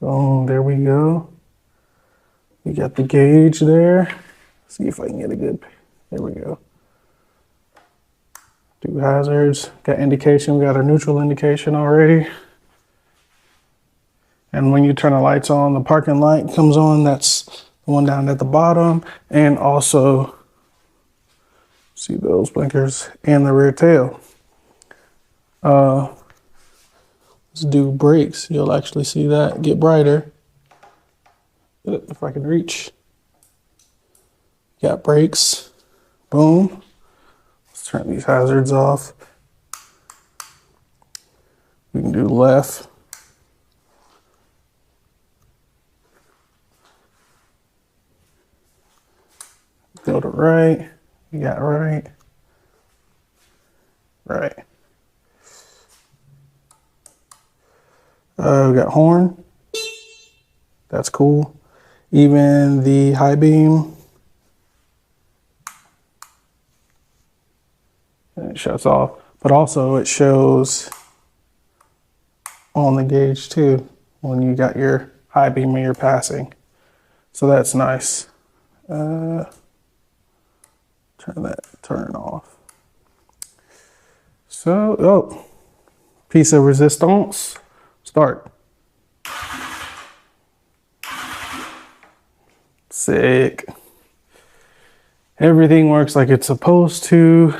Boom, there we go. We got the gauge there. See if I can get a good, there we go. Do hazards, got indication, we got our neutral indication already. And when you turn the lights on, the parking light comes on, that's the one down at the bottom. And also, see those blinkers and the rear tail. Let's do brakes. You'll actually see that get brighter. If I can reach. Got brakes. Boom. Let's turn these hazards off. We can do left. Go to right. You got right. Right. We got horn. That's cool. Even the high beam. And it shuts off. But also it shows on the gauge too when you got your high beam when you're passing. So that's nice. Turn off. So, oh, piece of resistance. Start. Sick. Everything works like it's supposed to.